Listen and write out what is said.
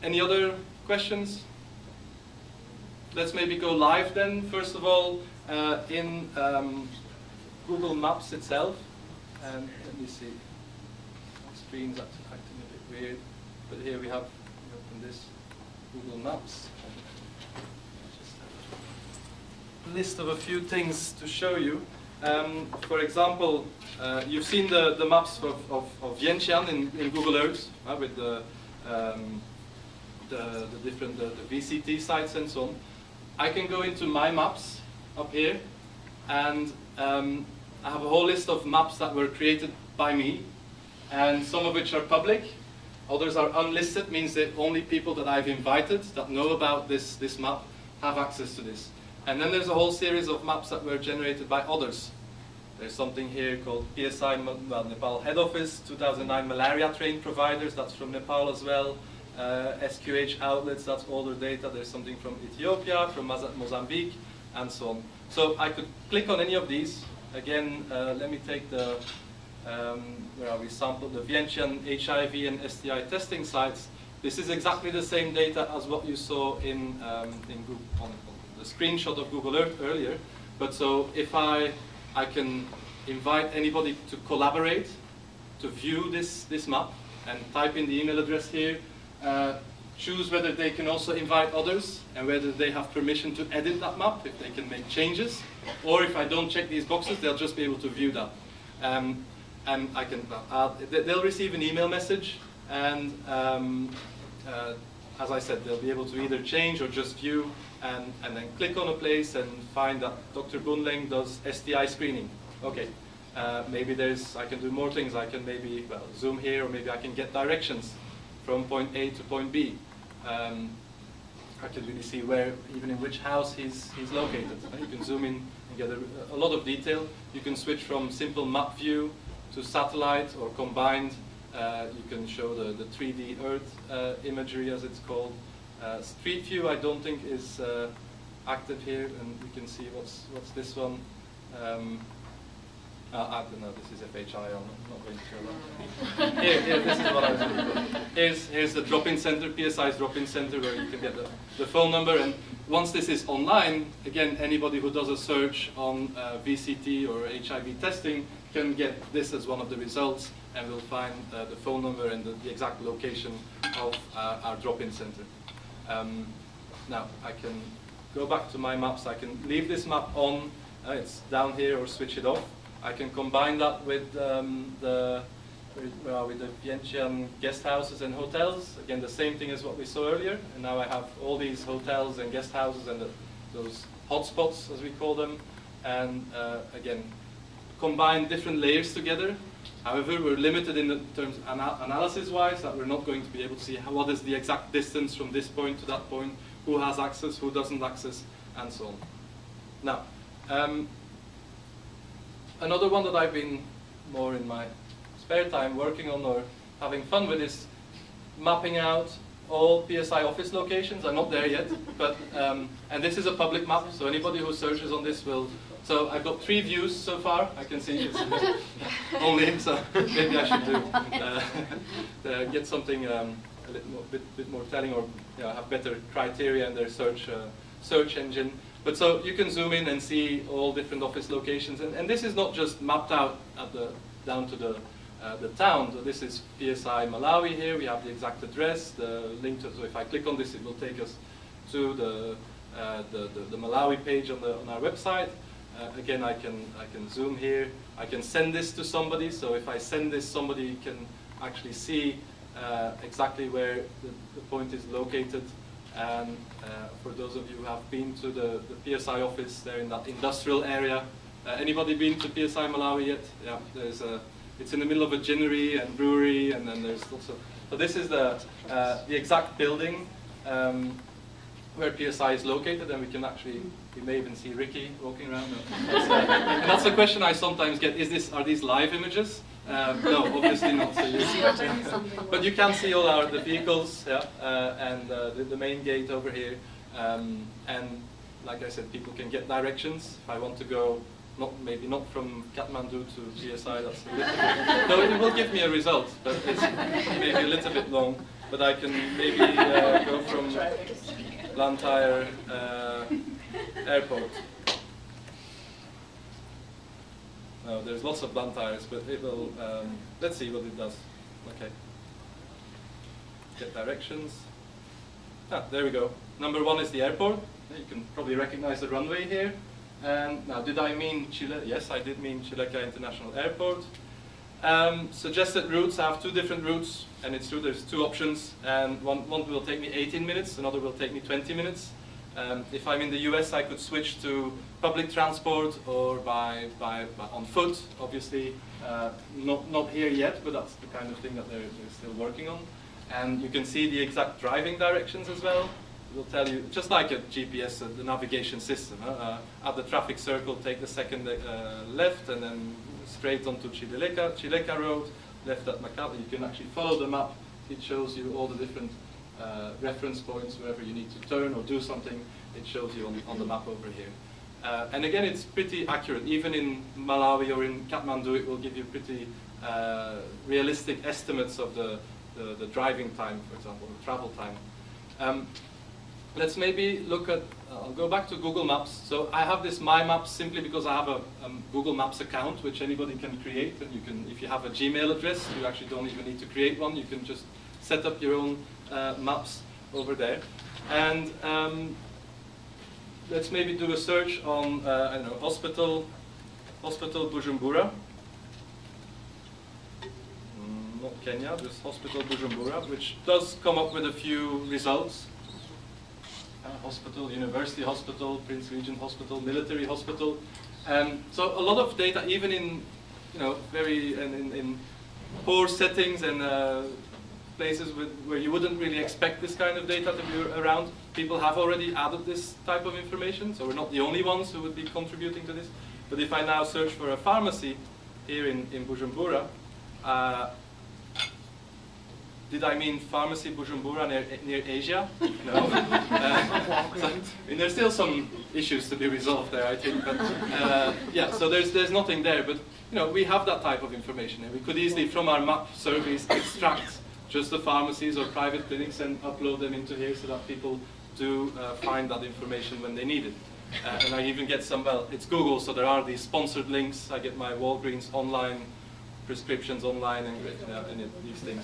Any other questions? Let's maybe go live then. First of all, in Google Maps itself. And let me see. My screen's acting a bit weird. But here we have, open this Google Maps. Just have a list of a few things to show you. For example, you've seen the maps of Vientiane in Google Earth with the different the VCT sites and so on. I can go into my maps up here, and I have a whole list of maps that were created by me, and some of which are public. Others are unlisted, means that only people that I've invited that know about this map have access to this. And then there's a whole series of maps that were generated by others. There's something here called PSI Nepal Head Office, 2009 malaria train providers, that's from Nepal as well. SQH outlets, that's older data. There's something from Ethiopia, from Mozambique, and so on. So I could click on any of these. Again, let me take the, where are we, sampled the Vientiane HIV and STI testing sites. This is exactly the same data as what you saw in Google, on the screenshot of Google Earth earlier. But so if I can invite anybody to collaborate, to view this map, and type in the email address here, choose whether they can also invite others and whether they have permission to edit that map, if they can make changes, or if I don't check these boxes, they'll just be able to view that. And I can, they'll receive an email message, and as I said, they'll be able to either change or just view, and then click on a place and find that Dr. Bunleng does STI screening. Okay, maybe I can do more things. I can maybe, well, zoom here, or maybe I can get directions from point A to point B. I can really see where, even in which house he's located. You can zoom in and get a lot of detail. You can switch from simple map view to satellite or combined. You can show the 3D Earth imagery, as it's called. Street view, I don't think is active here, and we can see what's this one. I don't know, this is FHI, I'm not going to show that. Here, this is what I was looking for. Here's the drop-in center, PSI's drop-in center, where you can get the phone number. And once this is online, again, anybody who does a search on VCT or HIV testing can get this as one of the results, and will find the phone number and the exact location of our drop-in center. Now, I can go back to my maps. I can leave this map on. It's down here, or switch it off. I can combine that with the Vientiane guest houses and hotels. Again, the same thing as what we saw earlier. And now I have all these hotels and guest houses and those hotspots, as we call them. And again, combine different layers together. However, we're limited in the terms analysis-wise, that we're not going to be able to see what is the exact distance from this point to that point, who has access, who doesn't access, and so on. Now, another one that I've been more in my spare time working on or having fun with is mapping out all PSI office locations. I'm not there yet, but and this is a public map, so anybody who searches on this will. So I've got 3 views so far. I can see it's only, so maybe I should get something a bit more telling, or have better criteria in their search engine. But so you can zoom in and see all different office locations, and this is not just mapped out at down to the town. So this is PSI Malawi here. We have the exact address, the link to. So if I click on this, it will take us to the Malawi page on our website. Again, I can zoom here. I can send this to somebody. So if I send this, somebody can actually see exactly where the point is located. And for those of you who have been to the PSI office there in that industrial area, anybody been to PSI Malawi yet? Yeah, it's in the middle of a ginnery and brewery, and then there's also. So this is the exact building where PSI is located, and we may even see Ricky walking around. And that's a question I sometimes get: are these live images? No, obviously not. So but you can see all the vehicles, yeah, and the main gate over here. And like I said, people can get directions. If I want to go, maybe not from Kathmandu to PSI, that's a little bit, no, it will give me a result, but it's maybe a little bit long. but I can maybe go from Blantyre Airport. No, there's lots of Blantyres, but it will, let's see what it does. Okay. Get directions. Ah, there we go. Number 1 is the airport. You can probably recognize the runway here. And now, did I mean Chile? Yes, I did mean Chileka International Airport. Suggested routes, I have 2 different routes, and it's true there's 2 options, and one will take me 18 minutes, another will take me 20 minutes. If I'm in the US, I could switch to public transport or on foot, obviously. Not here yet, but that's the kind of thing that they're still working on. And you can see the exact driving directions as well. It will tell you, just like a GPS, the navigation system. At the traffic circle, take the second left, and then straight onto Chileka Road, left at Macau. You can actually follow the map. It shows you all the different reference points wherever you need to turn or do something. It shows you on the map over here. And again, it's pretty accurate. Even in Malawi or in Kathmandu, it will give you pretty realistic estimates of the driving time, for example, the travel time. Let's maybe look at, I'll go back to Google Maps. So I have this My Maps simply because I have a Google Maps account, which anybody can create. And you can, if you have a Gmail address, you actually don't even need to create one. You can just set up your own maps over there. And let's maybe do a search on, I don't know, Hospital Bujumbura. Not Kenya, just Hospital Bujumbura, which does come up with a few results. Hospital, University Hospital, Prince Regent Hospital, Military Hospital. So a lot of data, even in very in poor settings and places where you wouldn't really expect this kind of data to be around, people have already added this type of information. So we're not the only ones who would be contributing to this. But if I now search for a pharmacy here in Bujumbura, did I mean pharmacy Bujumbura near Asia? No. There's still some issues to be resolved there, I think. But yeah, so there's nothing there. But we have that type of information, and we could easily, from our map surveys, extract just the pharmacies or private clinics and upload them into here so that people do find that information when they need it. And I even get some. Well, it's Google, so there are these sponsored links. I get my Walgreens online prescriptions online and these things.